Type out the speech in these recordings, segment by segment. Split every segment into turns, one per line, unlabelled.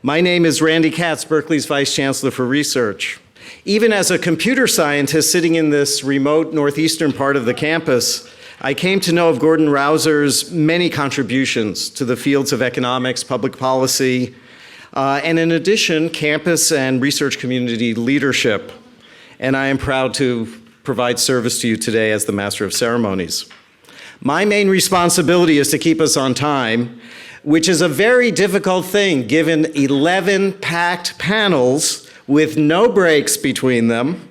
My name is Randy Katz, Berkeley's Vice Chancellor for Research. Even as a computer scientist sitting in this remote northeastern part of the campus, I came to know of Gordon Rausser's many contributions to the fields of economics, public policy, and in addition, campus and research community leadership. And I am proud to provide service to you today as the Master of Ceremonies. My main responsibility is to keep us on time, which is a very difficult thing given 11 packed panels with no breaks between them.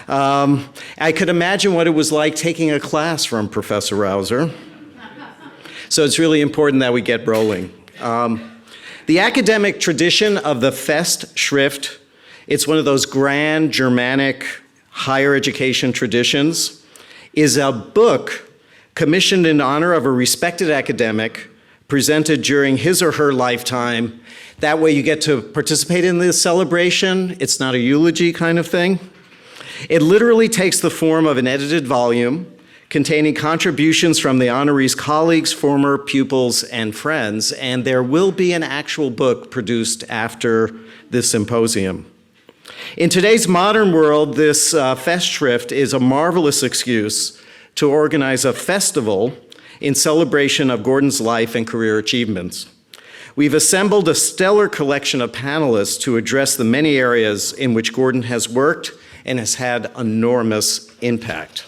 I could imagine what it was like taking a class from Professor Rausser. So it's really important that we get rolling. The academic tradition of the Festschrift, it's one of those grand Germanic higher education traditions, is a book commissioned in honor of a respected academic presented during his or her lifetime. That way you get to participate in the celebration. It's not a eulogy kind of thing. It literally takes the form of an edited volume containing contributions from the honoree's colleagues, former pupils, and friends, and there will be an actual book produced after this symposium. In today's modern world, this Festschrift is a marvelous excuse to organize a festival in celebration of Gordon's life and career achievements. We've assembled a stellar collection of panelists to address the many areas in which Gordon has worked and has had enormous impact.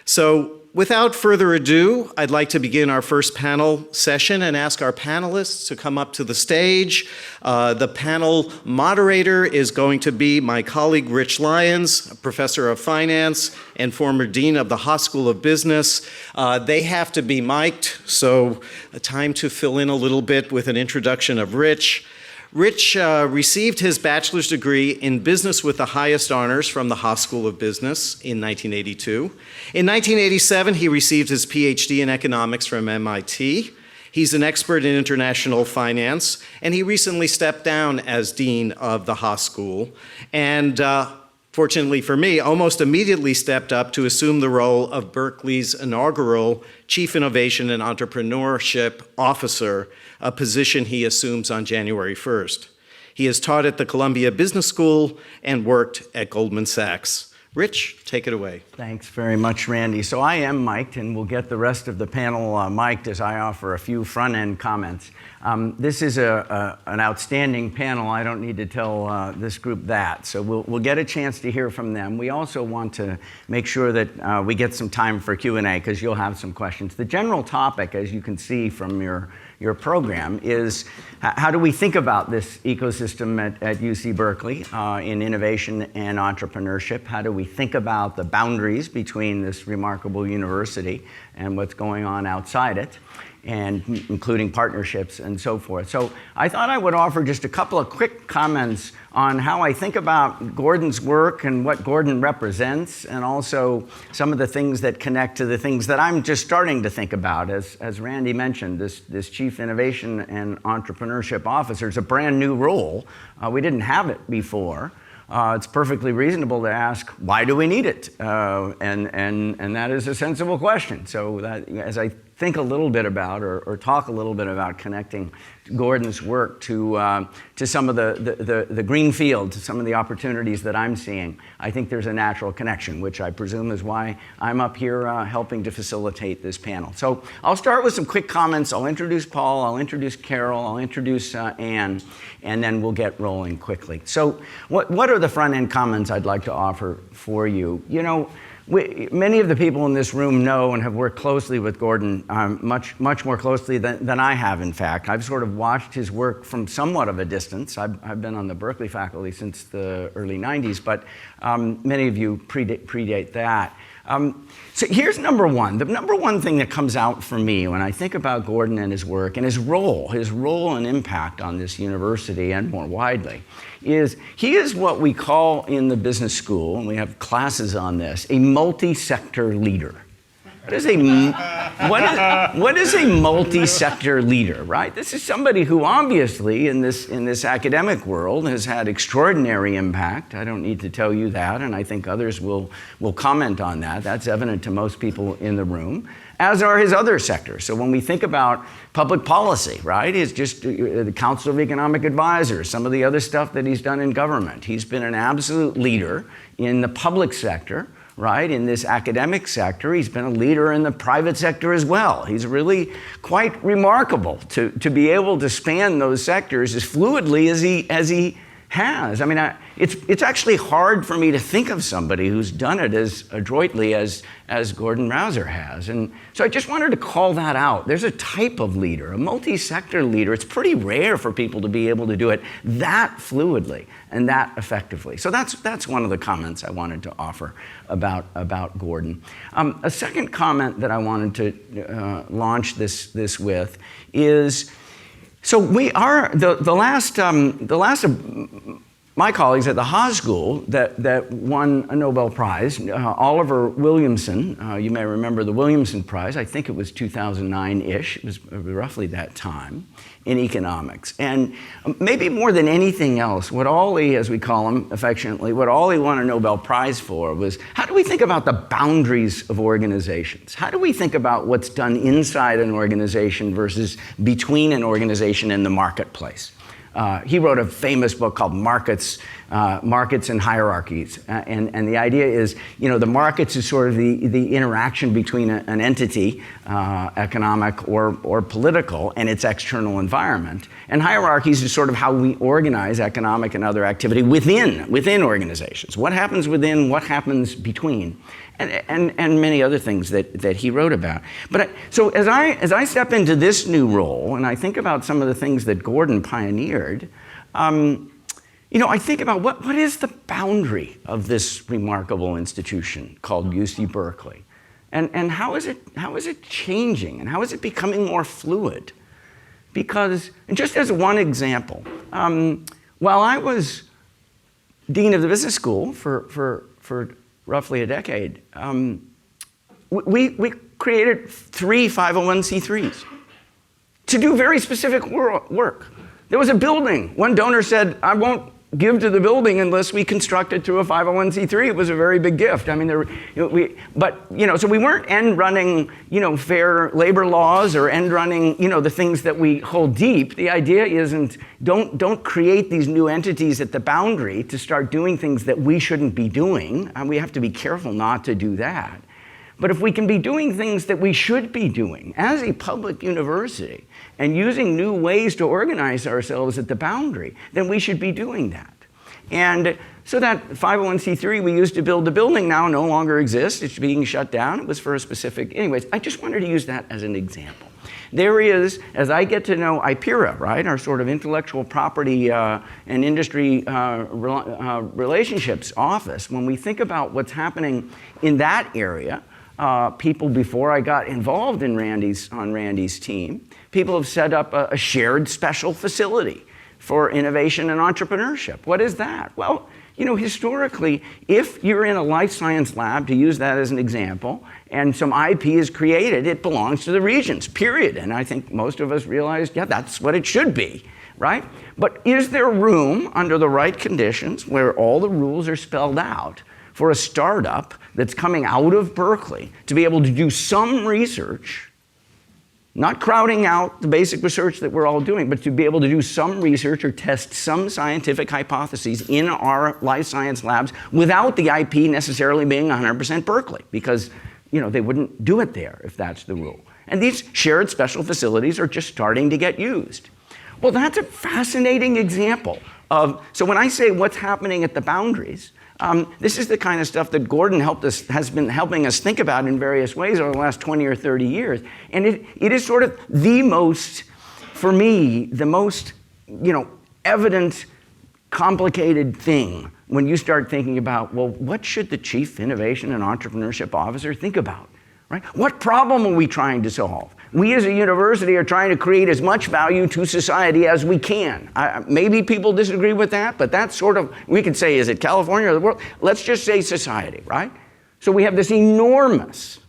So without further ado, I'd like to begin our first panel session and ask our panelists to come up to the stage. The panel moderator is going to be my colleague Rich Lyons, a professor of finance and former dean of the Haas School of Business. They have to be mic'd, so time to fill in a little bit with an introduction of Rich. Rich received his bachelor's degree in business with the highest honors from the Haas School of Business in 1982. In 1987, he received his PhD in economics from MIT. He's an expert in international finance, and he recently stepped down as dean of the Haas School. And fortunately for me, almost immediately stepped up to assume the role of Berkeley's inaugural Chief Innovation and Entrepreneurship Officer, a position he assumes on January 1st. He has taught at the Columbia Business School and worked at Goldman Sachs. Rich, take it away.
Thanks very much, Randy. So I am mic'd, and we'll get the rest of the panel mic'd as I offer a few front-end comments. This is an outstanding panel. I don't need to tell this group that. So we'll get a chance to hear from them. We also want to make sure that we get some time for Q&A, because you'll have some questions. The general topic, as you can see from your program, is how do we think about this ecosystem at UC Berkeley in innovation and entrepreneurship? How do we think about the boundaries between this remarkable university and what's going on outside it, and including partnerships and so forth. So I thought I would offer just a couple of quick comments on how I think about Gordon's work and what Gordon represents, and also some of the things that connect to the things that I'm just starting to think about. As Randy mentioned, this Chief Innovation and Entrepreneurship Officer is a brand new role. We didn't have it before. It's perfectly reasonable to ask, why do we need it? And that is a sensible question. So that, as I think a little bit about, or talk a little bit about connecting Gordon's work to some of the green field, to some of the opportunities that I'm seeing, I think there's a natural connection, which I presume is why I'm up here helping to facilitate this panel. So I'll start with some quick comments. I'll introduce Paul, I'll introduce Carol, I'll introduce Anne, and then we'll get rolling quickly. So what are the front-end comments I'd like to offer for you? You know, many of the people in this room know and have worked closely with Gordon, much more closely than I have, in fact. I've sort of watched his work from somewhat of a distance. I've been on the Berkeley faculty since the early 90s, but many of you predate that. So here's number one. The number one thing that comes out for me when I think about Gordon and his work and his role and impact on this university and more widely, is he is what we call in the business school, and we have classes on this, a multi-sector leader. What is a multi-sector leader, right? This is somebody who obviously in this academic world has had extraordinary impact. I don't need to tell you that, and I think others will comment on that. That's evident to most people in the room, as are his other sectors. So when we think about public policy, right, it's just the Council of Economic Advisors, some of the other stuff that he's done in government. He's been an absolute leader in the public sector, right, in this academic sector. He's been a leader in the private sector as well. He's really quite remarkable to be able to span those sectors as fluidly as he has. I mean, it's actually hard for me to think of somebody who's done it as adroitly as Gordon Rauser has. And so I just wanted to call that out. There's a type of leader, a multi-sector leader. It's pretty rare for people to be able to do it that fluidly and that effectively. So that's one of the comments I wanted to offer about Gordon. A second comment that I wanted to launch this with is, so we are the last of my colleagues at the Haas School that won a Nobel Prize, Oliver Williamson. You may remember the Williamson Prize. I think it was 2009-ish. It was roughly that time in economics. And maybe more than anything else, what Ollie, as we call him affectionately, what Ollie won a Nobel Prize for was, how do we think about the boundaries of organizations? How do we think about what's done inside an organization versus between an organization and the marketplace? He wrote a famous book called Markets and Hierarchies. And the idea is, the markets is sort of the interaction between an entity, economic or political, and its external environment. And hierarchies is sort of how we organize economic and other activity within organizations. What happens within, what happens between, and many other things that he wrote about. But so as I step into this new role, and I think about some of the things that Gordon pioneered, I think about what is the boundary of this remarkable institution called UC Berkeley, and how is it changing, and how is it becoming more fluid? Because, and just as one example, while I was dean of the business school for roughly a decade, we created 3 501c3s to do very specific work. There was a building. One donor said, I won't give to the building unless we construct it through a 501c3. It was a very big gift. I mean, so we weren't end running, fair labor laws or end running, the things that we hold deep. The idea isn't, don't create these new entities at the boundary to start doing things that we shouldn't be doing. And we have to be careful not to do that. But if we can be doing things that we should be doing as a public university and using new ways to organize ourselves at the boundary, then we should be doing that. And so that 501c3 we used to build the building now no longer exists. It's being shut down. It was for a specific, anyways, I just wanted to use that as an example. There is, as I get to know IPERA, right, our sort of intellectual property and industry relationships office, when we think about what's happening in that area, people before I got involved on Randy's team, people have set up a shared special facility for innovation and entrepreneurship. What is that? Well, historically, if you're in a life science lab, to use that as an example, and some IP is created, it belongs to the regions, period. And I think most of us realize, yeah, that's what it should be, right? But is there room under the right conditions where all the rules are spelled out for a startup that's coming out of Berkeley to be able to do some research, not crowding out the basic research that we're all doing, but to be able to do some research or test some scientific hypotheses in our life science labs without the IP necessarily being 100% Berkeley, because they wouldn't do it there if that's the rule. And these shared special facilities are just starting to get used. Well, that's a fascinating example of, so when I say what's happening at the boundaries, this is the kind of stuff that Gordon has been helping us think about in various ways over the last 20 or 30 years. And it is sort of the most, for me, the most, evident, complicated thing when you start thinking about, well, what should the Chief Innovation and Entrepreneurship Officer think about, right? What problem are we trying to solve? We as a university are trying to create as much value to society as we can. Maybe people disagree with that, but that's sort of, we could say, is it California or the world? Let's just say society, right? So we have this enormous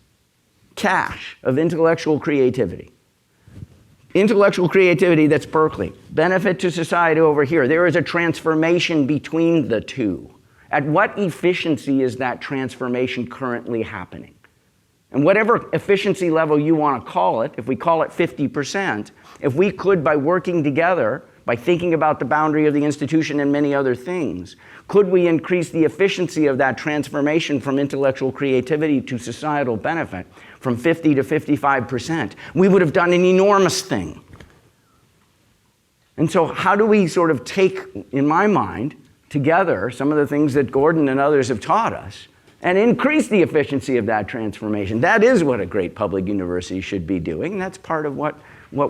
cache of intellectual creativity. Intellectual creativity, that's Berkeley. Benefit to society over here. There is a transformation between the two. At what efficiency is that transformation currently happening? And whatever efficiency level you want to call it, if we call it 50%, if we could, by working together, by thinking about the boundary of the institution and many other things, could we increase the efficiency of that transformation from intellectual creativity to societal benefit from 50 to 55%, we would have done an enormous thing. And so how do we sort of take, in my mind, together some of the things that Gordon and others have taught us and increase the efficiency of that transformation? That is what a great public university should be doing. That's part of what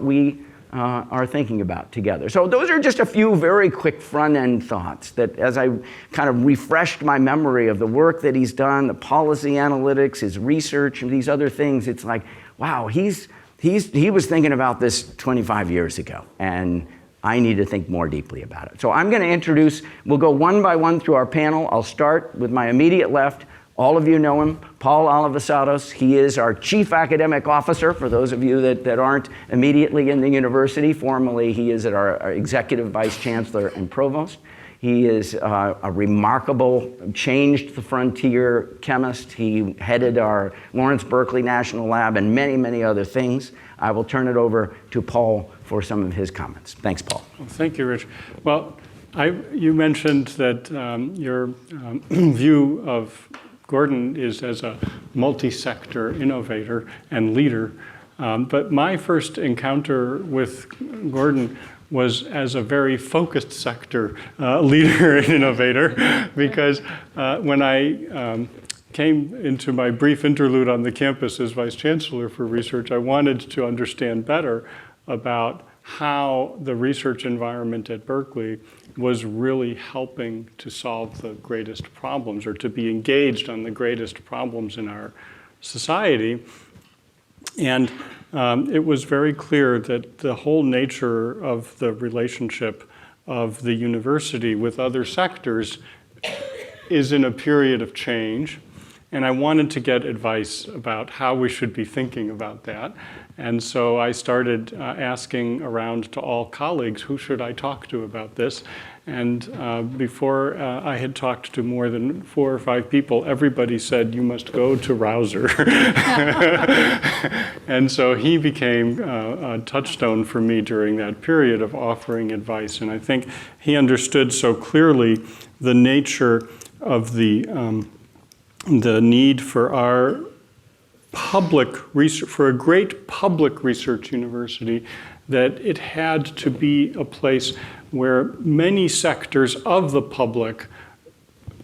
we are thinking about together. So those are just a few very quick front-end thoughts that, as I kind of refreshed my memory of the work that he's done, the policy analytics, his research, and these other things, it's like, wow, he was thinking about this 25 years ago, and I need to think more deeply about it. So I'm going to introduce, we'll go one by one through our panel. I'll start with my immediate left. All of you know him, Paul Alivisatos. He is our Chief Academic Officer, for those of you that aren't immediately in the university. Formally, he is our Executive Vice Chancellor and Provost. He is a remarkable, changed the frontier chemist. He headed our Lawrence Berkeley National Lab and many, many other things. I will turn it over to Paul for some of his comments. Thanks, Paul.
Well, thank you, Rich. Well, you mentioned that your view of Gordon is as a multi-sector innovator and leader. But my first encounter with Gordon was as a very focused sector leader and innovator, because when I came into my brief interlude on the campus as Vice Chancellor for Research, I wanted to understand better about how the research environment at Berkeley was really helping to solve the greatest problems, or to be engaged on the greatest problems in our society. And it was very clear that the whole nature of the relationship of the university with other sectors is in a period of change. And I wanted to get advice about how we should be thinking about that. And so I started asking around to all colleagues, who should I talk to about this? And before I had talked to more than 4 or 5 people, everybody said, you must go to Rausser. And so he became a touchstone for me during that period of offering advice. And I think he understood so clearly the nature of the need for our public research, for a great public research university, that it had to be a place where many sectors of the public,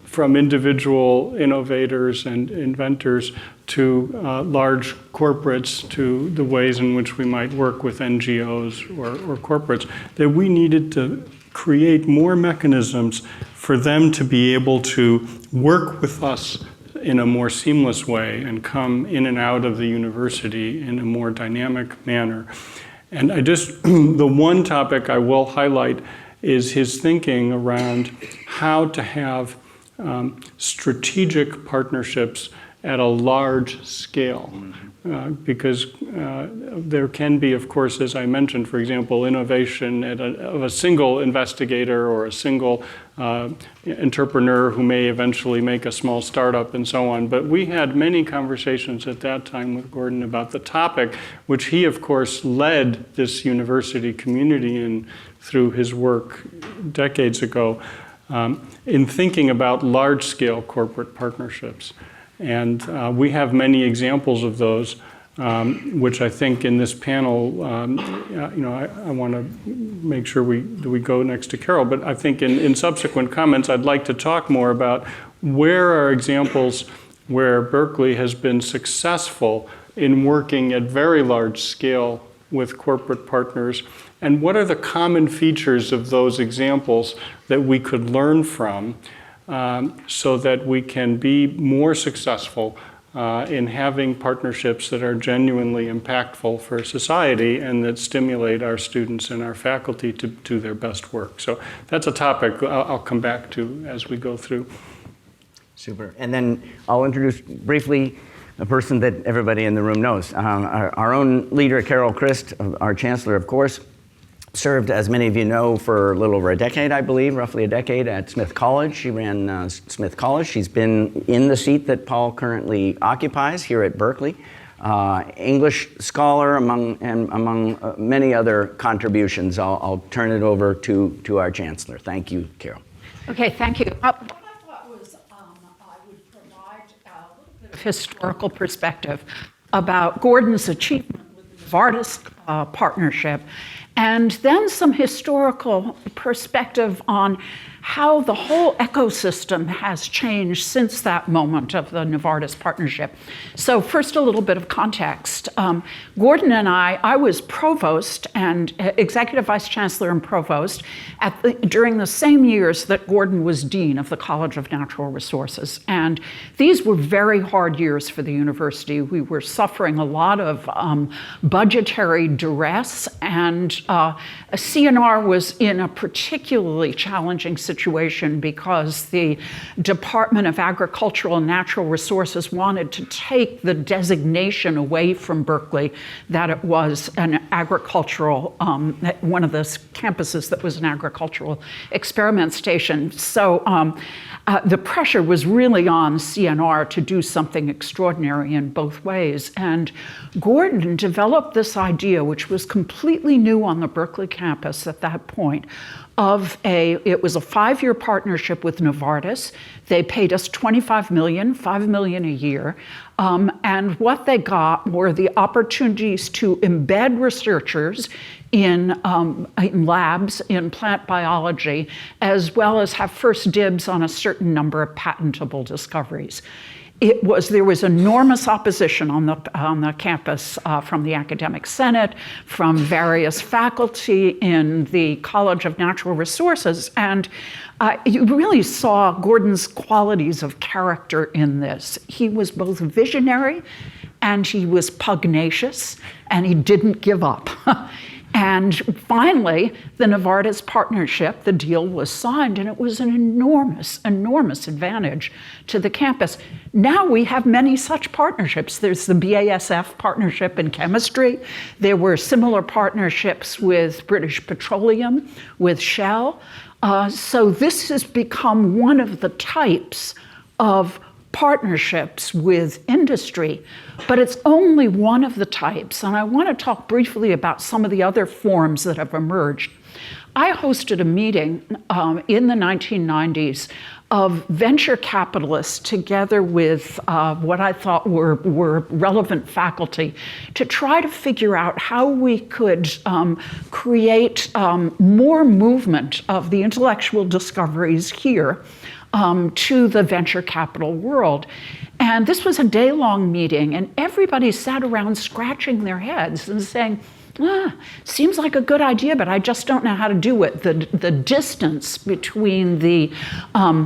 from individual innovators and inventors to large corporates, to the ways in which we might work with NGOs or corporates, that we needed to create more mechanisms for them to be able to work with us in a more seamless way and come in and out of the university in a more dynamic manner. And the one topic I will highlight is his thinking around how to have strategic partnerships at a large scale. Because there can be, of course, as I mentioned, for example, innovation of a single investigator or a single entrepreneur who may eventually make a small startup and so on. But we had many conversations at that time with Gordon about the topic, which he, of course, led this university community in through his work decades ago, in thinking about large-scale corporate partnerships. And we have many examples of those, which I think in this panel, I want to make sure we go next to Carol, but I think in subsequent comments, I'd like to talk more about where are examples where Berkeley has been successful in working at very large scale with corporate partners, and what are the common features of those examples that we could learn from, so that we can be more successful in having partnerships that are genuinely impactful for society and that stimulate our students and our faculty to do their best work. So that's a topic I'll come back to as we go through.
Super. And then I'll introduce briefly a person that everybody in the room knows. Our own leader, Carol Christ, our chancellor, of course, served, as many of you know, for a little over a decade, I believe, roughly a decade at Smith College. She ran Smith College. She's been in the seat that Paul currently occupies here at Berkeley. English scholar among many other contributions. I'll turn it over to our chancellor. Thank you, Carol.
Okay, thank you. What I thought was I would provide a little bit of historical perspective about Gordon's achievement with the Novartis partnership, and then some historical perspective on how the whole ecosystem has changed since that moment of the Novartis partnership. So first, a little bit of context. Gordon and I was provost and executive vice chancellor and provost during the same years that Gordon was dean of the College of Natural Resources. And these were very hard years for the university. We were suffering a lot of budgetary duress, and CNR was in a particularly challenging situation because the Department of Agricultural and Natural Resources wanted to take the designation away from Berkeley that it was an agricultural, one of the campuses that was an agricultural experiment station. So the pressure was really on CNR to do something extraordinary in both ways. And Gordon developed this idea, which was completely new on the Berkeley campus at that point, it was a 5-year partnership with Novartis. They paid us $25 million, $5 million a year. And what they got were the opportunities to embed researchers in labs in plant biology, as well as have first dibs on a certain number of patentable discoveries. There was enormous opposition on the campus from the academic senate, from various faculty in the College of Natural Resources, and you really saw Gordon's qualities of character in this. He was both visionary and he was pugnacious, and he didn't give up. And finally, the Novartis partnership, the deal was signed, and it was an enormous, enormous advantage to the campus. Now we have many such partnerships. There's the BASF partnership in chemistry. There were similar partnerships with British Petroleum, with Shell. So this has become one of the types of partnerships with industry, but it's only one of the types. And I want to talk briefly about some of the other forms that have emerged. I hosted a meeting in the 1990s of venture capitalists together with what I thought were relevant faculty to try to figure out how we could create more movement of the intellectual discoveries here to the venture capital world. And this was a day-long meeting, and everybody sat around scratching their heads and saying, seems like a good idea, but I just don't know how to do it. The distance between the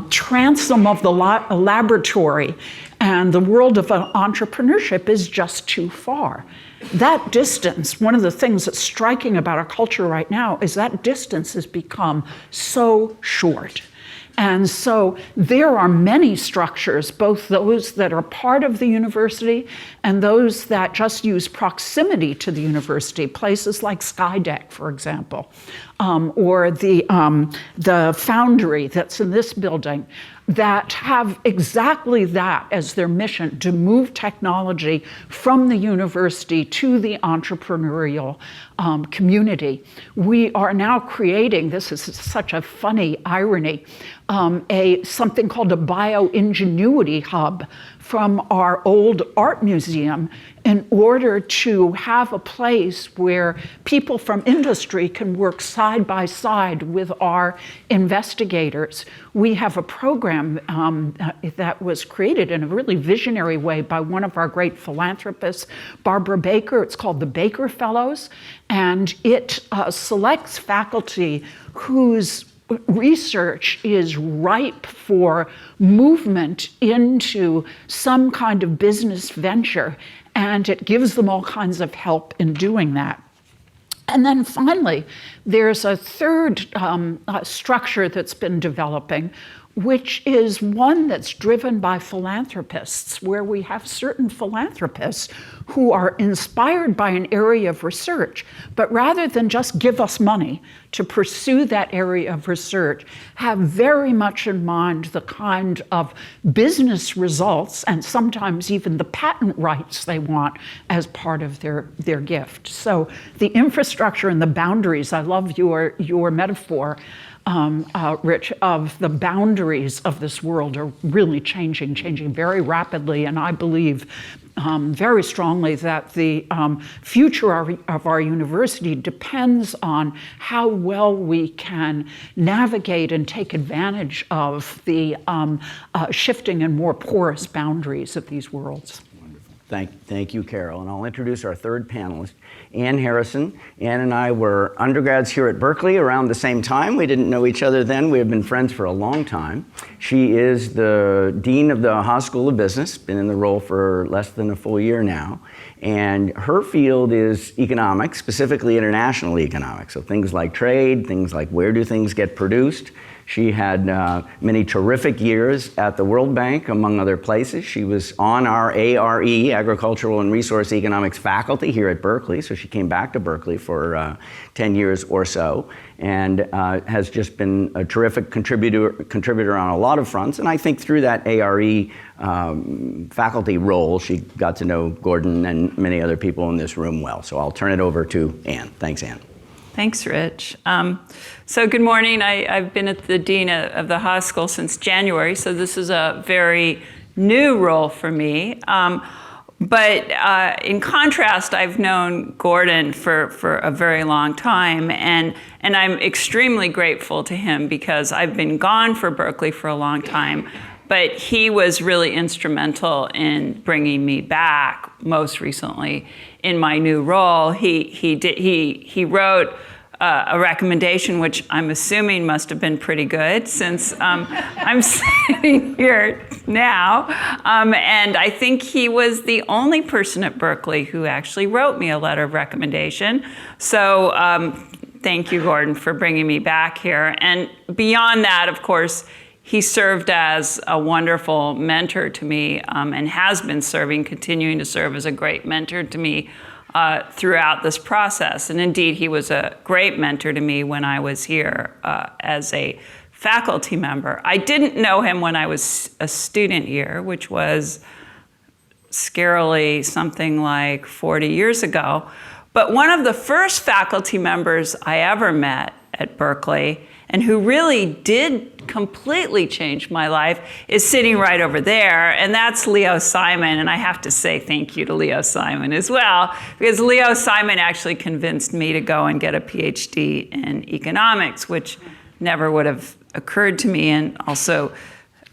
transom of the laboratory and the world of entrepreneurship is just too far. That distance, one of the things that's striking about our culture right now is that distance has become so short. And so there are many structures, both those that are part of the university and those that just use proximity to the university, places like Skydeck, for example, or the foundry that's in this building, that have exactly that as their mission, to move technology from the university to the entrepreneurial community. We are now creating, this is such a funny irony, something called a bioingenuity hub from our old art museum in order to have a place where people from industry can work side by side with our investigators. We have a program that was created in a really visionary way by one of our great philanthropists, Barbara Baker. It's called the Baker Fellows, and it selects faculty whose research is ripe for movement into some kind of business venture, and it gives them all kinds of help in doing that. And then finally, there's a third structure that's been developing, which is one that's driven by philanthropists, where we have certain philanthropists who are inspired by an area of research, but rather than just give us money to pursue that area of research, have very much in mind the kind of business results and sometimes even the patent rights they want as part of their gift. So the infrastructure and the boundaries, I love your metaphor, Rich, of the boundaries of this world are really changing very rapidly, and I believe very strongly that the future of our university depends on how well we can navigate and take advantage of the shifting and more porous boundaries of these worlds.
Thank you, Carol. And I'll introduce our third panelist, Ann Harrison. Ann and I were undergrads here at Berkeley around the same time. We didn't know each other then. We have been friends for a long time. She is the Dean of the Haas School of Business, been in the role for less than a full year now. And her field is economics, specifically international economics. So things like trade, things like where do things get produced. She had many terrific years at the World Bank, among other places. She was on our ARE, Agricultural and Resource Economics faculty here at Berkeley, so she came back to Berkeley for 10 years or so, and has just been a terrific contributor on a lot of fronts. And I think through that ARE faculty role, she got to know Gordon and many other people in this room well. So I'll turn it over to Ann. Thanks, Ann.
Thanks, Rich. So good morning. I've been at the Dean of the Haas School since January, so this is a very new role for me. But in contrast, I've known Gordon for a very long time, and I'm extremely grateful to him because I've been gone for Berkeley for a long time, but he was really instrumental in bringing me back most recently in my new role. He wrote a recommendation, which I'm assuming must have been pretty good since I'm sitting here now. And I think he was the only person at Berkeley who actually wrote me a letter of recommendation. So thank you, Gordon, for bringing me back here. And beyond that, of course, he served as a wonderful mentor to me and has been continuing to serve as a great mentor to me throughout this process. And indeed, he was a great mentor to me when I was here as a faculty member. I didn't know him when I was a student here, which was scarily something like 40 years ago. But one of the first faculty members I ever met at Berkeley, and who really did completely change my life, is sitting right over there, and that's Leo Simon. And I have to say thank you to Leo Simon as well, because Leo Simon actually convinced me to go and get a PhD in economics, which never would have occurred to me, and also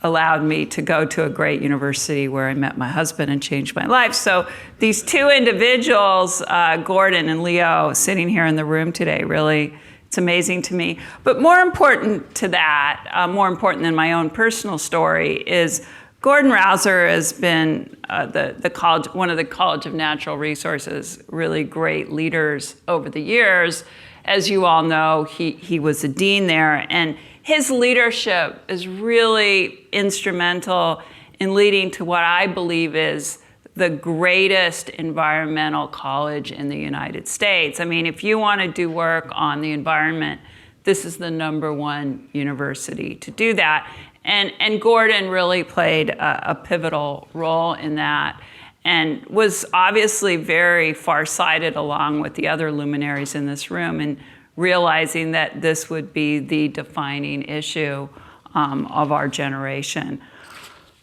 allowed me to go to a great university where I met my husband and changed my life. So these two individuals, Gordon and Leo, sitting here in the room today, really, it's amazing to me. But more important to that, more important than my own personal story, is Gordon Rausser has been one of the College of Natural Resources really great leaders over the years. As you all know, he was a dean there, and his leadership is really instrumental in leading to what I believe is the greatest environmental college in the United States. I mean, if you want to do work on the environment, this is the #1 university to do that. And Gordon really played a pivotal role in that, and was obviously very farsighted along with the other luminaries in this room in realizing that this would be the defining issue of our generation.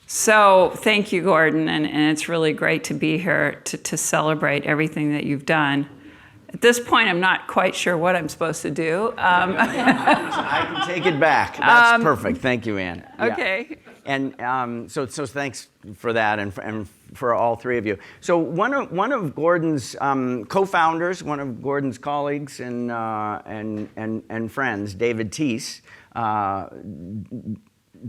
So thank you, Gordon, and it's really great to be here to celebrate everything that you've done. At this point, I'm not quite sure what I'm supposed to do.
I can take it back. That's perfect. Thank you, Ann.
Okay.
Yeah. And so thanks for that, and for all three of you. So one of Gordon's co-founders, one of Gordon's colleagues and friends, David Teese,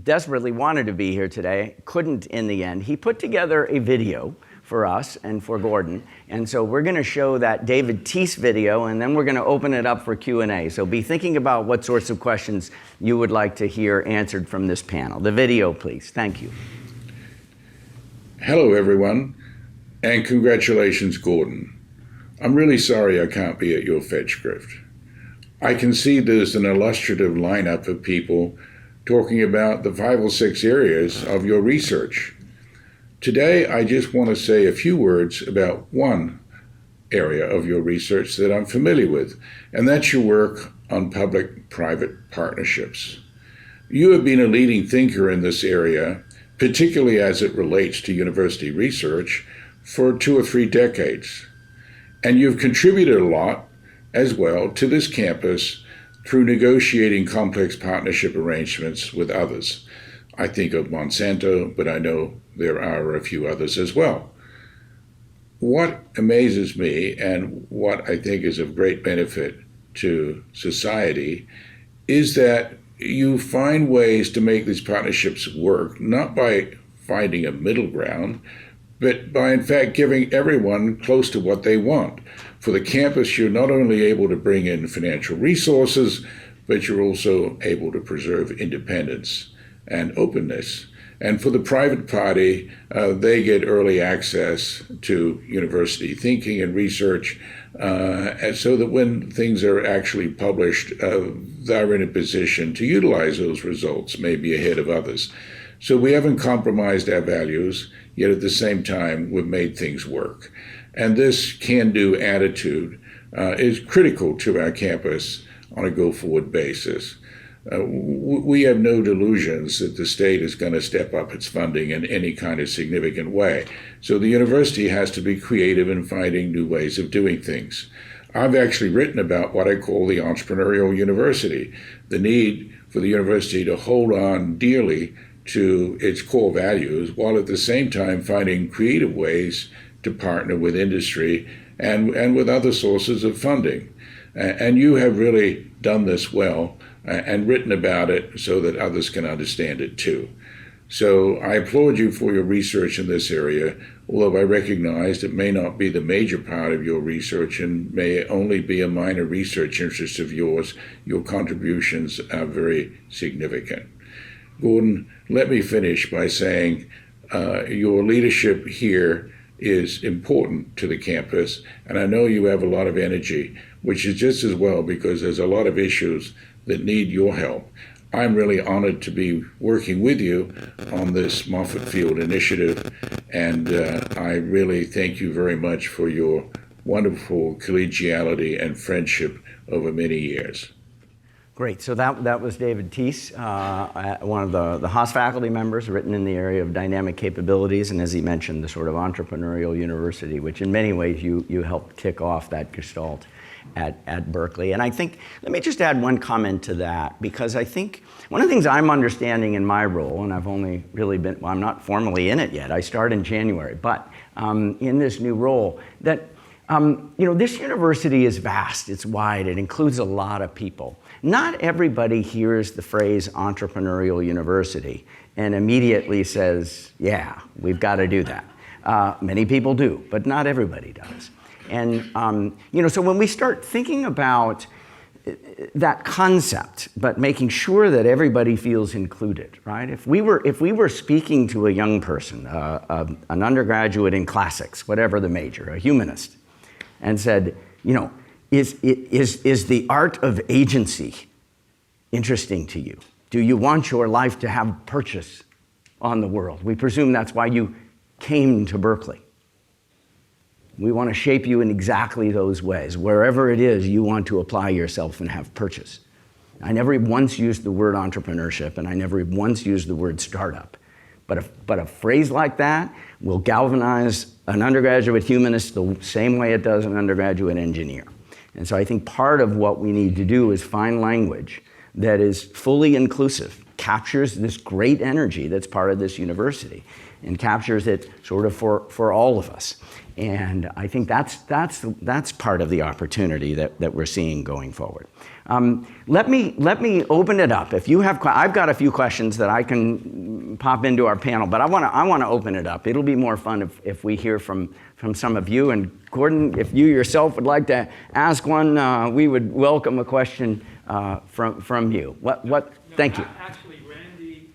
desperately wanted to be here today, couldn't in the end. He put together a video for us and for Gordon. And so we're going to show that David Teese video, and then we're going to open it up for Q&A. So be thinking about what sorts of questions you would like to hear answered from this panel. The video, please. Thank you.
Hello, everyone, and congratulations, Gordon. I'm really sorry I can't be at your FedScript. I can see there's an illustrative lineup of people talking about the 5 or 6 areas of your research. Today, I just want to say a few words about one area of your research that I'm familiar with, and that's your work on public-private partnerships. You have been a leading thinker in this area, particularly as it relates to university research, for 2 or 3 decades. And you've contributed a lot as well to this campus through negotiating complex partnership arrangements with others. I think of Monsanto, but I know there are a few others as well. What amazes me, and what I think is of great benefit to society, is that you find ways to make these partnerships work, not by finding a middle ground, but by in fact giving everyone close to what they want. For the campus, you're not only able to bring in financial resources, but you're also able to preserve independence and openness. And for the private party, they get early access to university thinking and research, and so that when things are actually published, they're in a position to utilize those results, maybe ahead of others. So we haven't compromised our values, yet at the same time, we've made things work. And this can-do attitude is critical to our campus on a go-forward basis. We have no delusions that the state is going to step up its funding in any kind of significant way. So the university has to be creative in finding new ways of doing things. I've actually written about what I call the Entrepreneurial University, the need for the university to hold on dearly to its core values, while at the same time finding creative ways to partner with industry and with other sources of funding. And you have really done this well and written about it so that others can understand it too. So I applaud you for your research in this area, although I recognize it may not be the major part of your research and may only be a minor research interest of yours. Your contributions are very significant. Gordon, let me finish by saying your leadership here is important to the campus, and I know you have a lot of energy, which is just as well because there's a lot of issues that need your help. I'm really honored to be working with you on this Moffett Field initiative, and I really thank you very much for your wonderful collegiality and friendship over many years.
Great. So that was David Teese, one of the Haas faculty members, written in the area of dynamic capabilities, and as he mentioned, the sort of entrepreneurial university, which in many ways you helped kick off that gestalt at Berkeley. And I think, let me just add one comment to that, because I think one of the things I'm understanding in my role, and I've only really been, well, I'm not formally in it yet, I start in January, but in this new role, that this university is vast, it's wide, it includes a lot of people. Not everybody hears the phrase entrepreneurial university and immediately says, yeah, we've got to do that. Many people do, but not everybody does. And so when we start thinking about that concept, but making sure that everybody feels included, right? If we were speaking to a young person, an undergraduate in classics, whatever the major, a humanist, and said, is the art of agency interesting to you? Do you want your life to have purchase on the world? We presume that's why you came to Berkeley. We want to shape you in exactly those ways. Wherever it is, you want to apply yourself and have purchase. I never once used the word entrepreneurship, and I never once used the word startup. But a phrase like that will galvanize an undergraduate humanist the same way it does an undergraduate engineer. And so I think part of what we need to do is find language that is fully inclusive captures this great energy that's part of this university and captures it sort of for all of us. And I think that's part of the opportunity that we're seeing going forward. Let me open it up. If you have, I've got a few questions that I can pop into our panel, but I want to open it up. It'll be more fun if we hear from some of you. And Gordon, if you yourself would like to ask one, we would welcome a question from you. Thank you.
Actually, Randy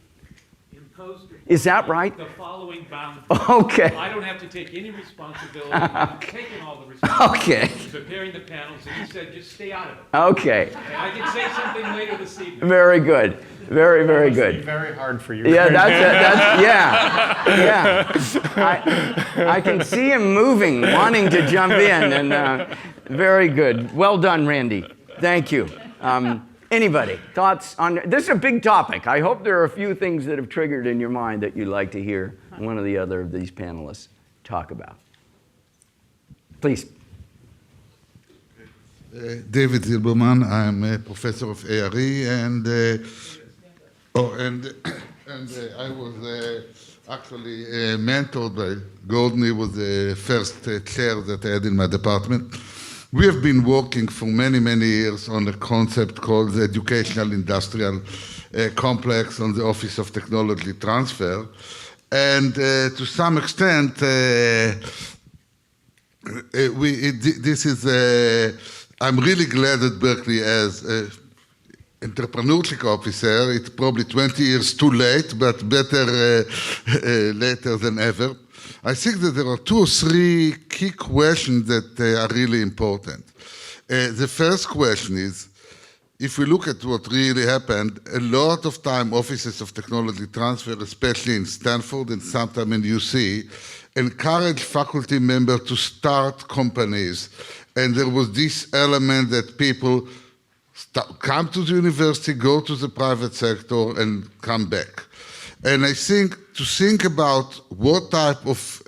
imposed
Is that right?
the following boundary.
Okay.
I don't have to take any responsibility. I've taken all the responsibility.
Okay.
Preparing the panels, and he said, just stay out of it.
Okay.
And I can say something later this evening.
Very good. Very, very
Must be
good.
very hard for you.
Yeah, I can see him moving, wanting to jump in, and very good. Well done, Randy. Thank you. Anybody, thoughts on this? Is a big topic. I hope there are a few things that have triggered in your mind that you'd like to hear one or the other of these panelists talk about. Please.
David Zilberman. I'm a professor of ARE, and I was actually mentored by Gordon. He was the first chair that I had in my department. We have been working for many, many years on a concept called the Educational Industrial Complex on the Office of Technology Transfer. And to some extent, I'm really glad that Berkeley, as an entrepreneurship officer, it's probably 20 years too late, but better later than ever. I think that there are 2 or 3 key questions that are really important. The first question is, if we look at what really happened, a lot of time offices of technology transfer, especially in Stanford and sometimes in UC, encourage faculty members to start companies. And there was this element that people come to the university, go to the private sector, and come back. And I think to think about what type of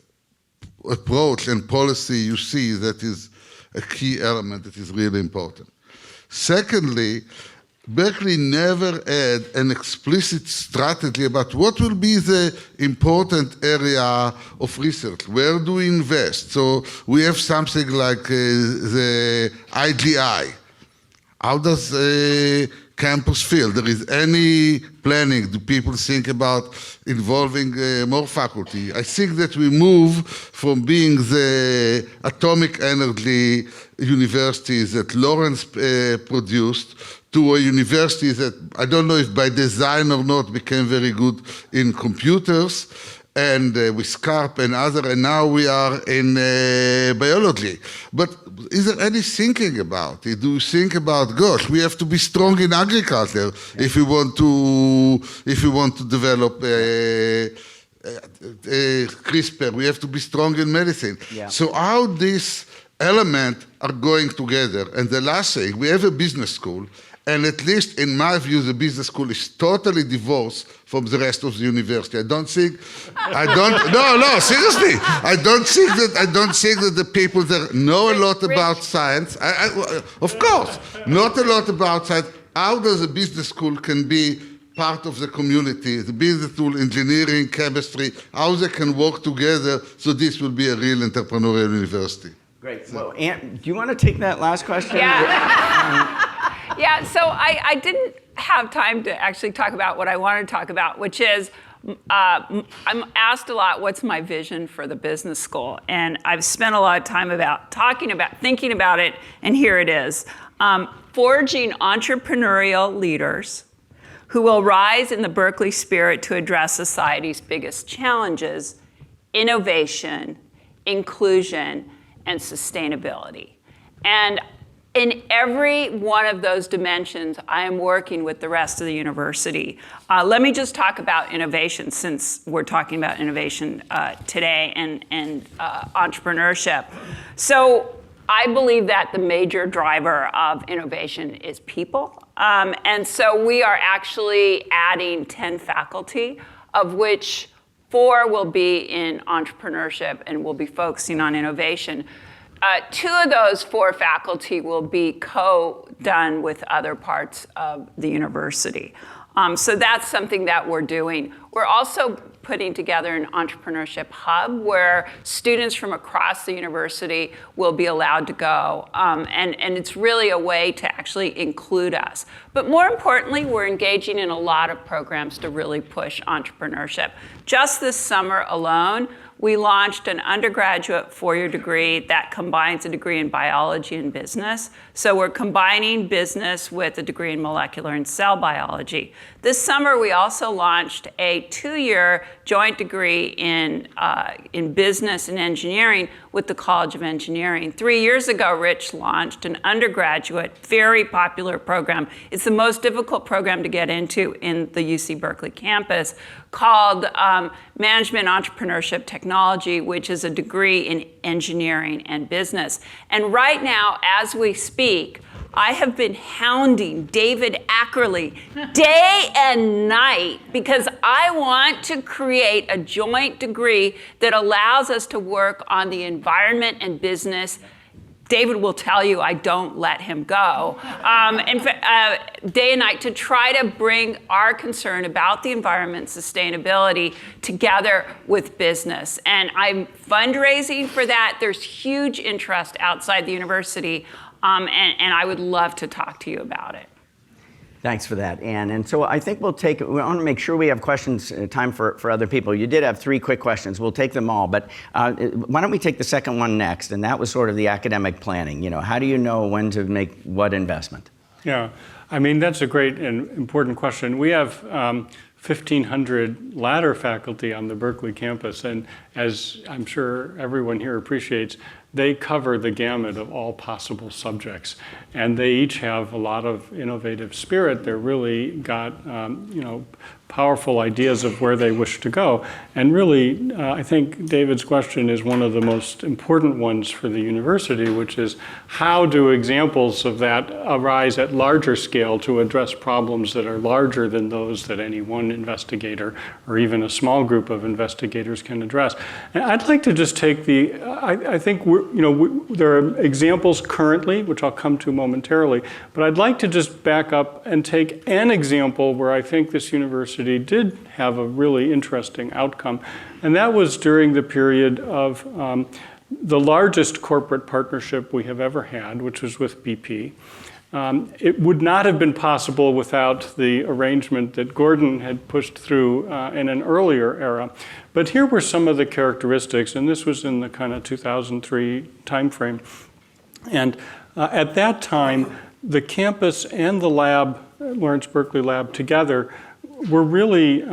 approach and policy you see, that is a key element that is really important. Secondly, Berkeley never had an explicit strategy about what will be the important area of research. Where do we invest? So we have something like the IGI. How does campus feel? There is any planning? Do people think about involving more faculty? I think that we move from being the atomic energy universities that Lawrence produced to a university that, I don't know if by design or not, became very good in computers, and with SCARP and other, and now we are in biology. But is there any thinking about it? Do you think about, gosh, we have to be strong in agriculture if we want to develop CRISPR? We have to be strong in medicine.
Yeah.
So how these elements are going together? And the last thing, we have a business school, and at least in my view, the business school is totally divorced from the rest of the university. No, seriously. I don't think that the people that know a lot about science, of course, not a lot about science. How does a business school can be part of the community, the business school, engineering, chemistry, how they can work together so this will be a real entrepreneurial university?
Great. Well, Ann, do you want to take that last question?
Yeah. Yeah, so I didn't have time to actually talk about what I wanted to talk about, which is I'm asked a lot, what's my vision for the business school? And I've spent a lot of time thinking about it, and here it is. Forging entrepreneurial leaders who will rise in the Berkeley spirit to address society's biggest challenges: innovation, inclusion, and sustainability. And in every one of those dimensions, I am working with the rest of the university. Let me just talk about innovation, since we're talking about innovation today and entrepreneurship. So I believe that the major driver of innovation is people. And so we are actually adding 10 faculty, of which 4 will be in entrepreneurship and will be focusing on innovation. 2 of those 4 faculty will be co-done with other parts of the university. So that's something that we're doing. We're also putting together an entrepreneurship hub where students from across the university will be allowed to go. And it's really a way to actually include us. But more importantly, we're engaging in a lot of programs to really push entrepreneurship. Just this summer alone, we launched an undergraduate four-year degree that combines a degree in biology and business. So we're combining business with a degree in molecular and cell biology. This summer, we also launched a two-year joint degree in business and engineering with the College of Engineering. 3 years ago, Rich launched an undergraduate, very popular program. It's the most difficult program to get into in the UC Berkeley campus, called Management Entrepreneurship Technology, which is a degree in engineering and business. And right now, as we speak, I have been hounding David Ackerley day and night because I want to create a joint degree that allows us to work on the environment and business. David will tell you I don't let him go. Day and night to try to bring our concern about the environment and sustainability together with business. And I'm fundraising for that. There's huge interest outside the university, and I would love to talk to you about it.
Thanks for that, Anne. And so I think we want to make sure we have questions, time for other people. You did have 3 quick questions. We'll take them all. But why don't we take the second one next? And that was sort of the academic planning. You know, how do you know when to make what investment?
Yeah, I mean, that's a great and important question. We have 1,500 ladder faculty on the Berkeley campus. And as I'm sure everyone here appreciates, they cover the gamut of all possible subjects. And they each have a lot of innovative spirit. They're really got, powerful ideas of where they wish to go. And really, I think David's question is one of the most important ones for the university, which is how do examples of that arise at larger scale to address problems that are larger than those that any one investigator or even a small group of investigators can address. And I'd like to just take I think there are examples currently, which I'll come to momentarily, but I'd like to just back up and take an example where I think this university did have a really interesting outcome. And that was during the period of the largest corporate partnership we have ever had, which was with BP. It would not have been possible without the arrangement that Gordon had pushed through in an earlier era. But here were some of the characteristics, and this was in the kind of 2003 timeframe. And at that time, the campus and the lab, Lawrence Berkeley lab together, were really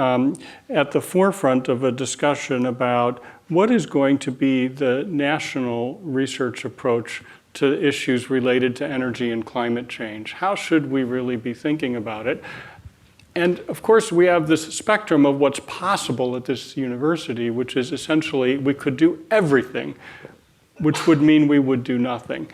at the forefront of a discussion about what is going to be the national research approach to issues related to energy and climate change. How should we really be thinking about it? And of course, we have this spectrum of what's possible at this university, which is essentially we could do everything, which would mean we would do nothing.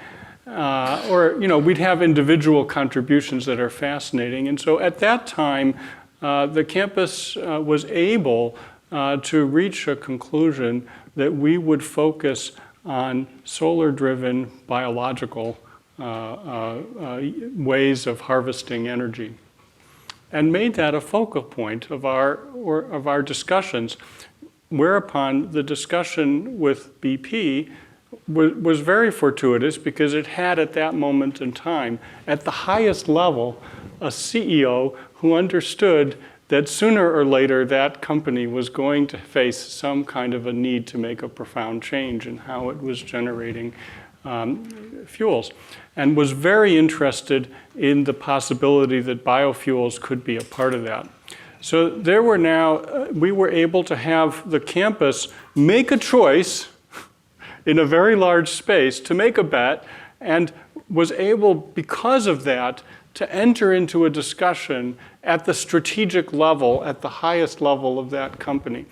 We'd have individual contributions that are fascinating. And so at that time, the campus was able to reach a conclusion that we would focus on solar-driven biological ways of harvesting energy, and made that a focal point of our discussions. Whereupon the discussion with BP was very fortuitous because it had at that moment in time, at the highest level, a CEO who understood that sooner or later that company was going to face some kind of a need to make a profound change in how it was generating fuels, and was very interested in the possibility that biofuels could be a part of that. So we were able to have the campus make a choice in a very large space to make a bet, and was able, because of that, to enter into a discussion at the strategic level, at the highest level of that company.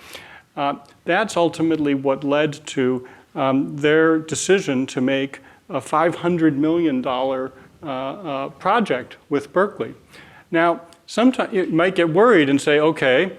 That's ultimately what led to their decision to make a $500 million project with Berkeley. Now, sometimes you might get worried and say, okay,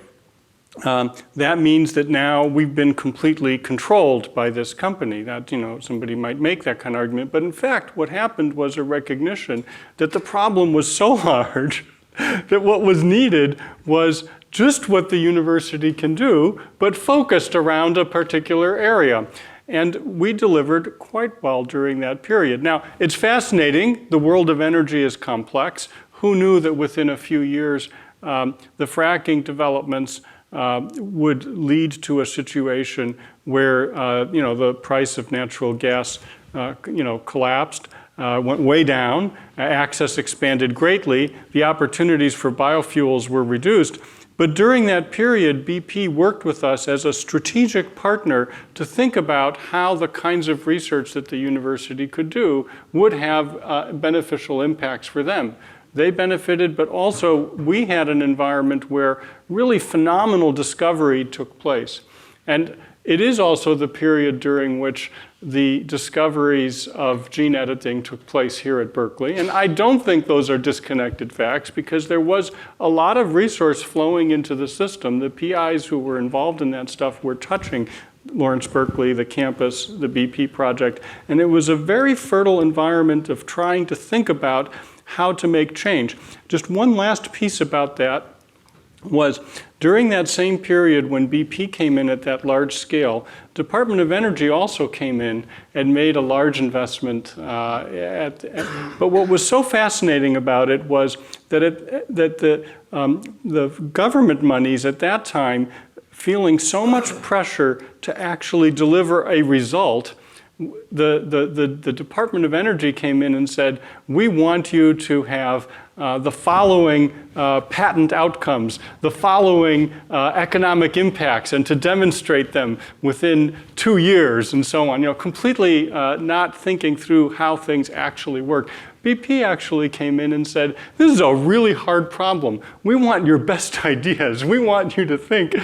that means that now we've been completely controlled by this company. That, somebody might make that kind of argument. But in fact, what happened was a recognition that the problem was so large that what was needed was just what the university can do, but focused around a particular area. And we delivered quite well during that period. Now, it's fascinating. The world of energy is complex. Who knew that within a few years, the fracking developments would lead to a situation where the price of natural gas collapsed, went way down, access expanded greatly, the opportunities for biofuels were reduced. But during that period, BP worked with us as a strategic partner to think about how the kinds of research that the university could do would have beneficial impacts for them. They benefited, but also we had an environment where really phenomenal discovery took place. And it is also the period during which the discoveries of gene editing took place here at Berkeley. And I don't think those are disconnected facts, because there was a lot of resource flowing into the system. The PIs who were involved in that stuff were touching Lawrence Berkeley, the campus, the BP project. And it was a very fertile environment of trying to think about how to make change. Just one last piece about that was during that same period when BP came in at that large scale, Department of Energy also came in and made a large investment. But what was so fascinating about it was that the government monies at that time, feeling so much pressure to actually deliver a result, the Department of Energy came in and said, we want you to have the following patent outcomes, the following economic impacts, and to demonstrate them within 2 years and so on. Completely not thinking through how things actually work. BP actually came in and said, this is a really hard problem. We want your best ideas. We want you to think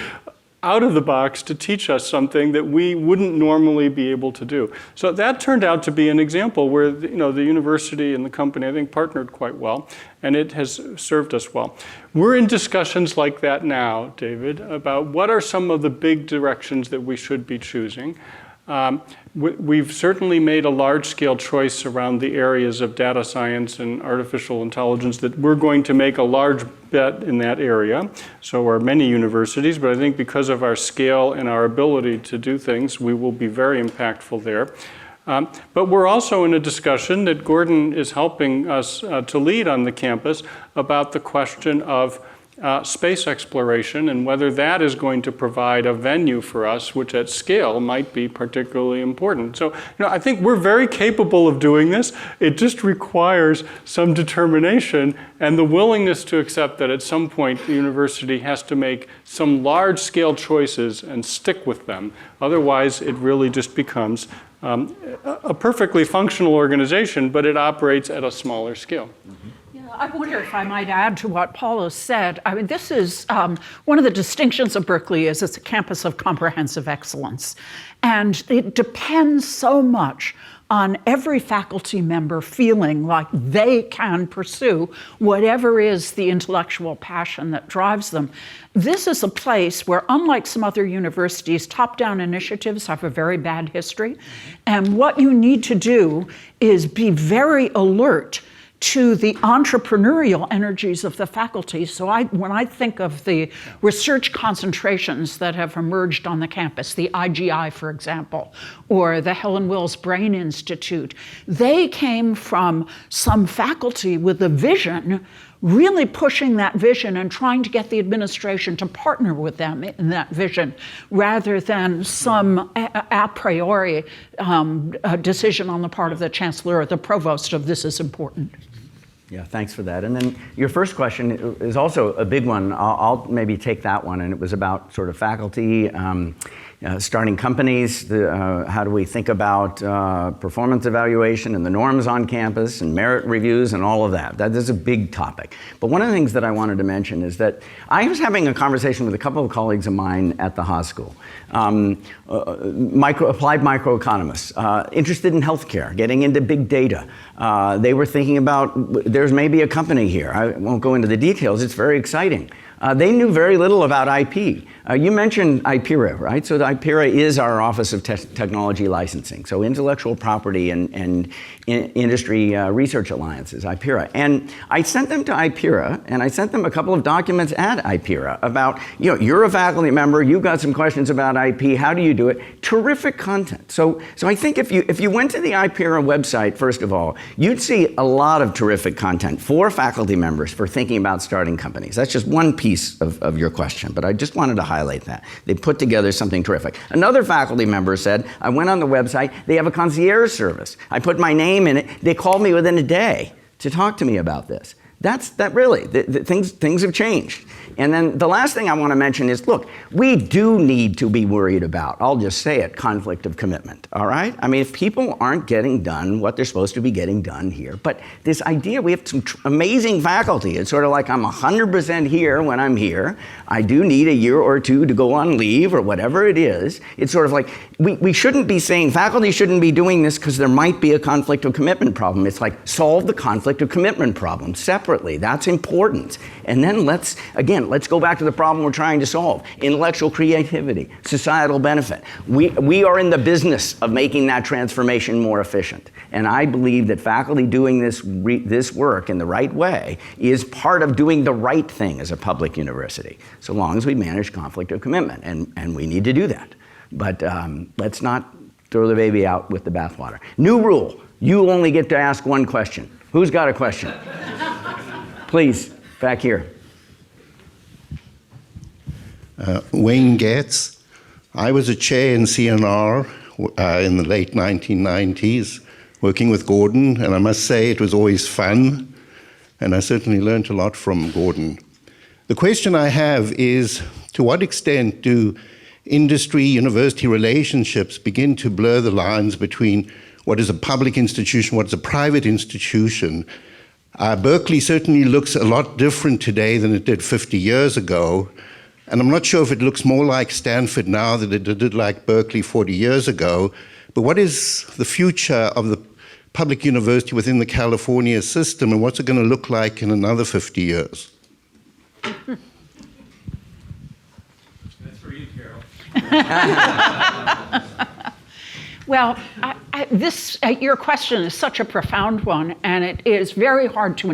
out of the box to teach us something that we wouldn't normally be able to do. So that turned out to be an example where the university and the company, I think, partnered quite well, and it has served us well. We're in discussions like that now, David, about what are some of the big directions that we should be choosing. We've certainly made a large-scale choice around the areas of data science and artificial intelligence that we're going to make a large bet in that area. So are many universities, but I think because of our scale and our ability to do things, we will be very impactful there. But we're also in a discussion that Gordon is helping us to lead on the campus about the question of space exploration and whether that is going to provide a venue for us, which at scale might be particularly important. So, I think we're very capable of doing this. It just requires some determination and the willingness to accept that at some point the university has to make some large-scale choices and stick with them. Otherwise, it really just becomes a perfectly functional organization, but it operates at a smaller scale. Mm-hmm.
I wonder if I might add to what Paula said. I mean, this is one of the distinctions of Berkeley is it's a campus of comprehensive excellence. And it depends so much on every faculty member feeling like they can pursue whatever is the intellectual passion that drives them. This is a place where, unlike some other universities, top-down initiatives have a very bad history. And what you need to do is be very alert to the entrepreneurial energies of the faculty. So when I think of the research concentrations that have emerged on the campus, the IGI, for example, or the Helen Wills Brain Institute, they came from some faculty with a vision, really pushing that vision and trying to get the administration to partner with them in that vision, rather than some a priori decision on the part of the chancellor or the provost of this is important.
Yeah, thanks for that. And then your first question is also a big one. I'll maybe take that one. And it was about sort of faculty, starting companies, how do we think about performance evaluation and the norms on campus and merit reviews and all of that. That is a big topic. But one of the things that I wanted to mention is that I was having a conversation with a couple of colleagues of mine at the Haas School, applied microeconomists, interested in healthcare, getting into big data. They were thinking about, there's maybe a company here. I won't go into the details, it's very exciting. They knew very little about IP. You mentioned IPERA, right? So the IPERA is our Office of Technology Licensing, so intellectual property and industry research alliances, IPERA. And I sent them to IPERA, and I sent them a couple of documents at IPERA about, you're a faculty member, you've got some questions about IP, how do you do it? Terrific content. So I think if you went to the IPERA website, first of all, you'd see a lot of terrific content for faculty members for thinking about starting companies. That's just one piece of your question, but I just wanted to highlight that. They put together something terrific. Another faculty member said, I went on the website, they have a concierge service. I put my name in it, they called me within a day to talk to me about this. Things have changed. And then the last thing I want to mention is, look, we do need to be worried about, I'll just say it, conflict of commitment, all right? I mean, if people aren't getting done what they're supposed to be getting done here, but this idea, we have some amazing faculty. It's sort of like I'm 100% here when I'm here. I do need a year or two to go on leave or whatever it is. It's sort of like, we shouldn't be saying, faculty shouldn't be doing this because there might be a conflict of commitment problem. It's like, solve the conflict of commitment problem separately. That's important. And then let's go back to the problem we're trying to solve. Intellectual creativity, societal benefit. We are in the business of making that transformation more efficient. And I believe that faculty doing this work in the right way is part of doing the right thing as a public university, so long as we manage conflict of commitment. And we need to do that. But let's not throw the baby out with the bathwater. New rule, you only get to ask one question. Who's got a question? Please, back here.
Wayne Getz. I was a chair in CNR in the late 1990s, working with Gordon, and I must say it was always fun, and I certainly learned a lot from Gordon. The question I have is, to what extent do industry-university relationships begin to blur the lines between what is a public institution, what is a private institution? Berkeley certainly looks a lot different today than it did 50 years ago. And I'm not sure if it looks more like Stanford now than it did like Berkeley 40 years ago. But what is the future of the public university within the California system, and what's it going to look like in another 50 years?
That's for you, Carol.
Well, your question is such a profound one, and it is very hard to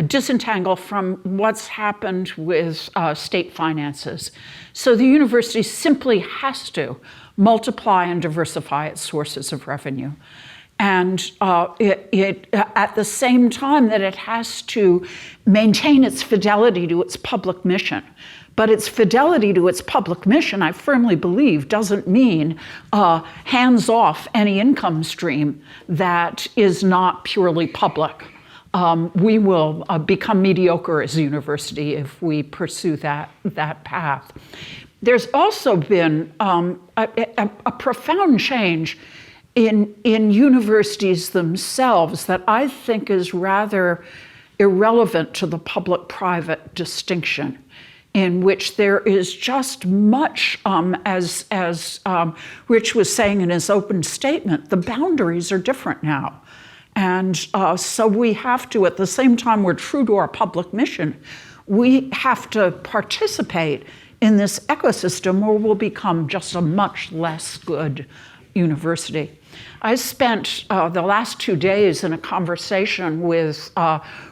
disentangle from what's happened with state finances. So the university simply has to multiply and diversify its sources of revenue. And at the same time that it has to maintain its fidelity to its public mission. But its fidelity to its public mission, I firmly believe, doesn't mean hands off any income stream that is not purely public. We will become mediocre as a university if we pursue that path. There's also been a profound change in universities themselves that I think is rather irrelevant to the public-private distinction, in which there is just much, as Rich was saying in his open statement, the boundaries are different now. And so we have to, at the same time we're true to our public mission, we have to participate in this ecosystem or we'll become just a much less good university. I spent the last 2 days in a conversation with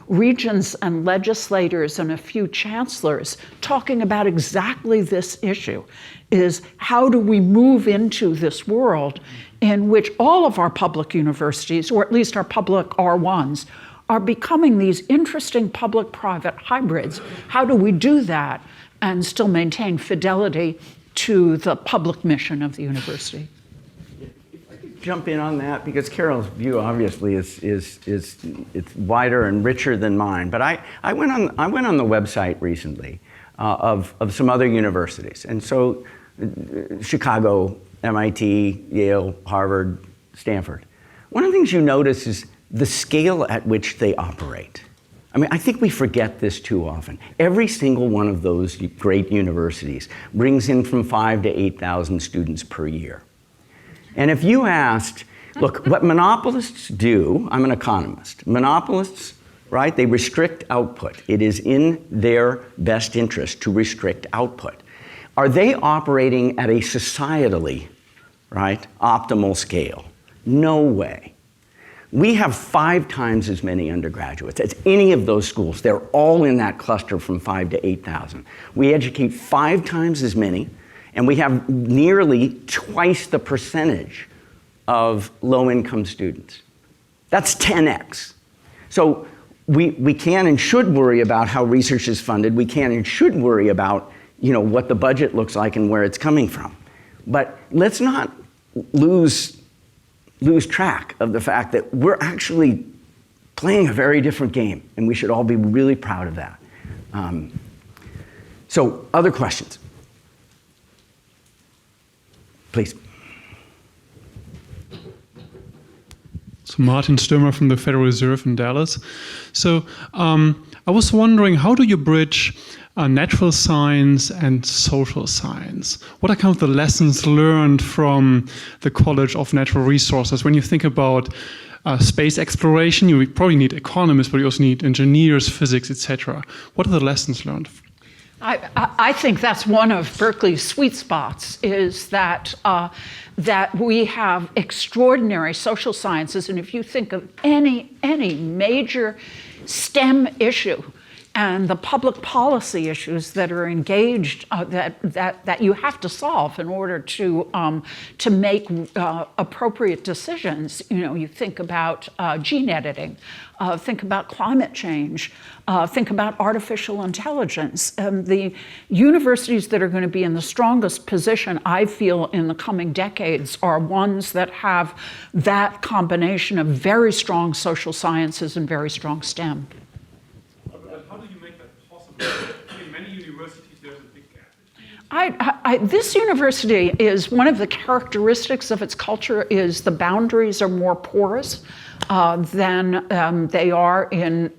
regents and legislators and a few chancellors talking about exactly this issue, is how do we move into this world in which all of our public universities, or at least our public R1s, are becoming these interesting public-private hybrids. How do we do that and still maintain fidelity to the public mission of the university?
Jump in on that, because Carol's view obviously is it's wider and richer than mine. But I went on the website recently of some other universities, and so Chicago, MIT, Yale, Harvard, Stanford. One of the things you notice is the scale at which they operate. I mean, I think we forget this too often. Every single one of those great universities brings in from 5,000 to 8,000 students per year. And if you asked, look, what monopolists do, I'm an economist, monopolists right? They restrict output. It is in their best interest to restrict output. Are they operating at a societally, right, optimal scale? No way. We have 5 times as many undergraduates as any of those schools. They're all in that cluster from 5 to 8,000. We educate 5 times as many, and we have nearly twice the percentage of low-income students. That's 10x. So we can and should worry about how research is funded. We can and should worry about, what the budget looks like and where it's coming from. But let's not lose track of the fact that we're actually playing a very different game, and we should all be really proud of that. So, other questions? Please.
So Martin Sturmer from the Federal Reserve in Dallas. So I was wondering, how do you bridge natural science and social science? What are kind of the lessons learned from the College of Natural Resources? When you think about space exploration, you probably need economists, but you also need engineers, physics, etc. What are the lessons learned?
I think that's one of Berkeley's sweet spots, is that that we have extraordinary social sciences, and if you think of any major STEM issue and the public policy issues that are engaged that you have to solve in order to make appropriate decisions. You think about gene editing, think about climate change, think about artificial intelligence. The universities that are going to be in the strongest position, I feel, in the coming decades are ones that have that combination of very strong social sciences and very strong STEM.
How do you make that possible? In many universities, there's a big gap.
This university is, one of the characteristics of its culture is the boundaries are more porous than they are in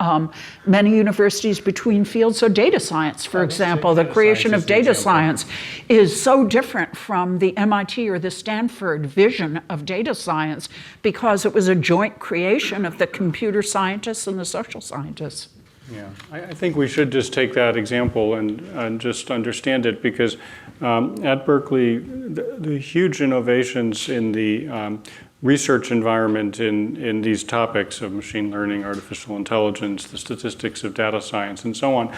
many universities between fields. So data science, for example, the creation of data science is so different from the MIT or the Stanford vision of data science because it was a joint creation of the computer scientists and the social scientists.
Yeah, I think we should just take that example and just understand it, because at Berkeley, the huge innovations in the research environment in these topics of machine learning, artificial intelligence, the statistics of data science, and so on.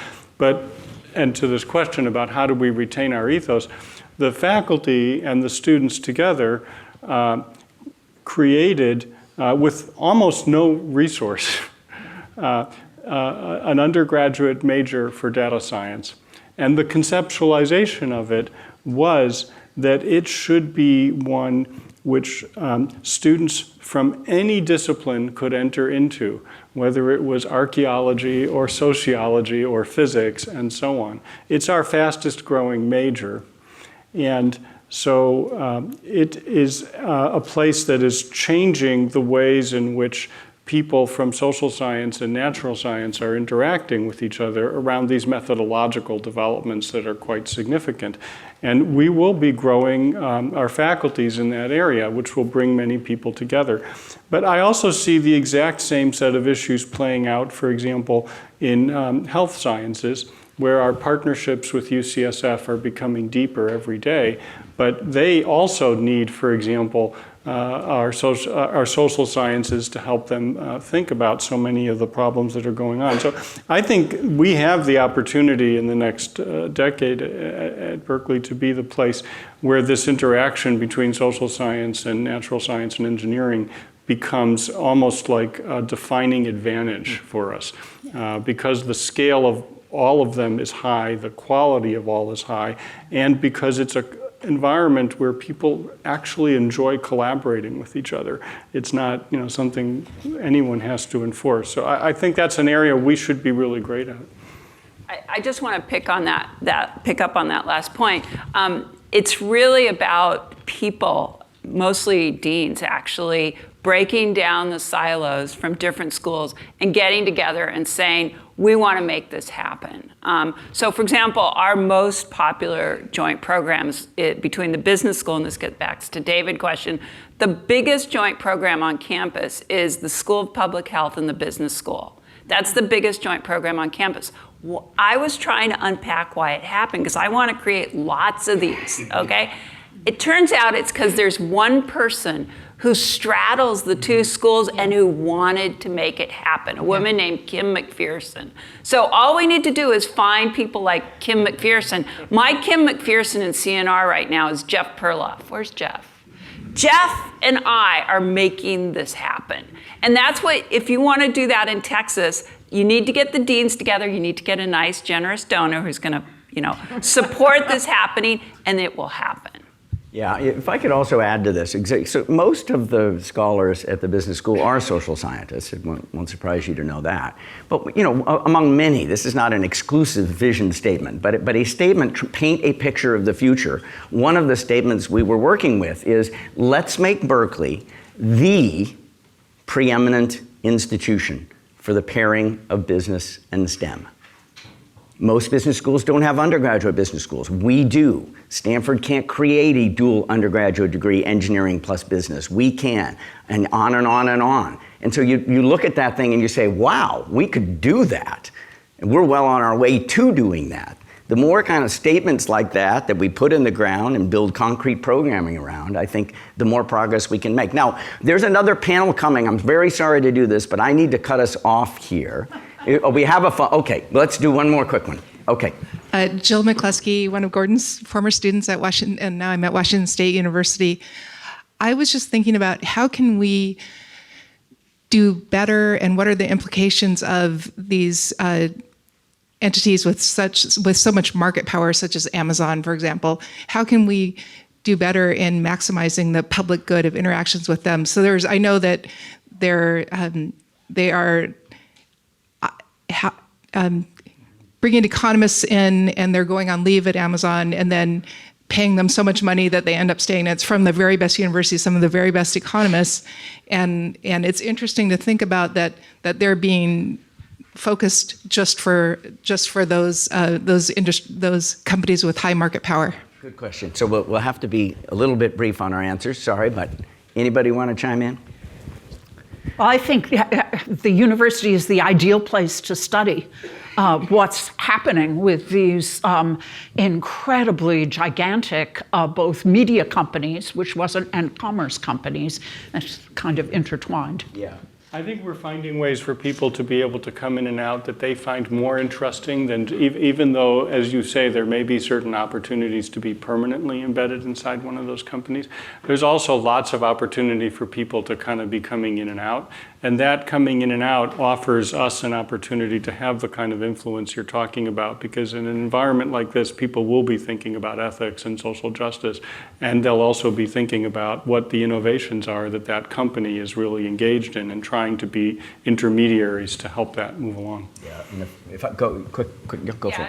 And to this question about how do we retain our ethos, the faculty and the students together created, with almost no resource, an undergraduate major for data science. And the conceptualization of it was that it should be one which students from any discipline could enter into, whether it was archaeology or sociology or physics and so on. It's our fastest growing major. And so it is a place that is changing the ways in which people from social science and natural science are interacting with each other around these methodological developments that are quite significant. And we will be growing our faculties in that area, which will bring many people together. But I also see the exact same set of issues playing out, for example, in health sciences, where our partnerships with UCSF are becoming deeper every day. But they also need, for example, our social sciences to help them think about so many of the problems that are going on. So I think we have the opportunity in the next decade at Berkeley to be the place where this interaction between social science and natural science and engineering becomes almost like a defining advantage for us, because the scale of all of them is high, the quality of all is high, and because it's an environment where people actually enjoy collaborating with each other. It's not, something anyone has to enforce. So I think that's an area we should be really great at.
I just want to pick up on that last point. It's really about people, mostly deans actually, breaking down the silos from different schools and getting together and saying, we want to make this happen. So for example, our most popular joint programs between the business school, and this gets back to David's question, the biggest joint program on campus is the School of Public Health and the business school. That's the biggest joint program on campus. I was trying to unpack why it happened because I want to create lots of these, okay? It turns out it's because there's one person who straddles the two schools and who wanted to make it happen, a woman named Kim McPherson. So all we need to do is find people like Kim McPherson. My Kim McPherson in CNR right now is Jeff Perloff. Where's Jeff? Jeff and I are making this happen. And that's what, if you want to do that in Texas, you need to get the deans together, you need to get a nice, generous donor who's going to, support this happening, and it will happen.
Yeah, if I could also add to this, so most of the scholars at the business school are social scientists. It won't surprise you to know that. But among many, this is not an exclusive vision statement, but a statement paint a picture of the future. One of the statements we were working with is, let's make Berkeley the preeminent institution for the pairing of business and STEM. Most business schools don't have undergraduate business schools. We do. Stanford can't create a dual undergraduate degree, engineering plus business. We can, and on and on and on. And so you look at that thing and you say, wow, we could do that. And we're well on our way to doing that. The more kind of statements like that we put in the ground and build concrete programming around, I think the more progress we can make. Now, there's another panel coming. I'm very sorry to do this, but I need to cut us off here. We have okay, let's do one more quick one. Okay.
Jill McCluskey, one of Gordon's former students at Washington, and now I'm at Washington State University. I was just thinking about how can we do better, and what are the implications of these entities with so much market power, such as Amazon, for example. How can we do better in maximizing the public good of interactions with them? So I know that they are bringing economists in, and they're going on leave at Amazon, and then paying them so much money that they end up staying. It's from the very best universities, some of the very best economists, and it's interesting to think about that they're being focused just for those companies with high market power.
Good question. So we'll have to be a little bit brief on our answers. Sorry, but anybody want to chime in?
Well, I think the university is the ideal place to study what's happening with these incredibly gigantic both media companies, and commerce companies, that's kind of intertwined.
Yeah.
I think we're finding ways for people to be able to come in and out that they find more interesting than, even though, as you say, there may be certain opportunities to be permanently embedded inside one of those companies. There's also lots of opportunity for people to kind of be coming in and out. And that coming in and out offers us an opportunity to have the kind of influence you're talking about, because in an environment like this, people will be thinking about ethics and social justice, and they'll also be thinking about what the innovations are that company is really engaged in, and trying to be intermediaries to help that move along.
Yeah, and if I go quick, go for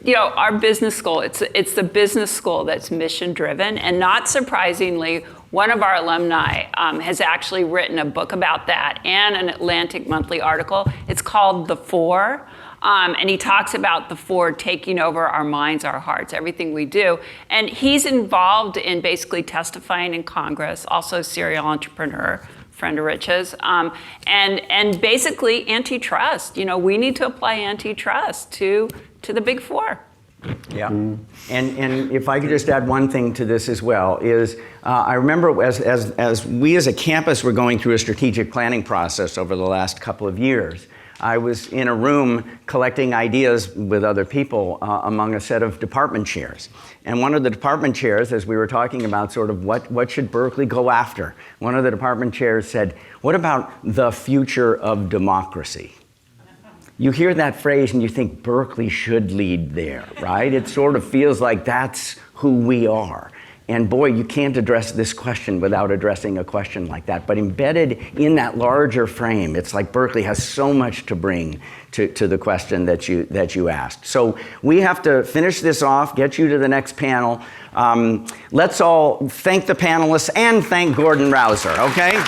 it.
Our business school, it's the business school that's mission driven, and not surprisingly, one of our alumni has actually written a book about that and an Atlantic Monthly article. It's called The Four, and he talks about the four taking over our minds, our hearts, everything we do. And he's involved in basically testifying in Congress, also a serial entrepreneur, friend of Rich's, and basically antitrust. We need to apply antitrust to the big four.
Yeah, and if I could just add one thing to this as well, is I remember as we as a campus were going through a strategic planning process over the last couple of years, I was in a room collecting ideas with other people among a set of department chairs. And one of the department chairs, as we were talking about sort of what should Berkeley go after, one of the department chairs said, what about the future of democracy? You hear that phrase and you think Berkeley should lead there, right? It sort of feels like that's who we are. And boy, you can't address this question without addressing a question like that. But embedded in that larger frame, it's like Berkeley has so much to bring to the question that you asked. So we have to finish this off, get you to the next panel. Let's all thank the panelists and thank Gordon Rauser, okay?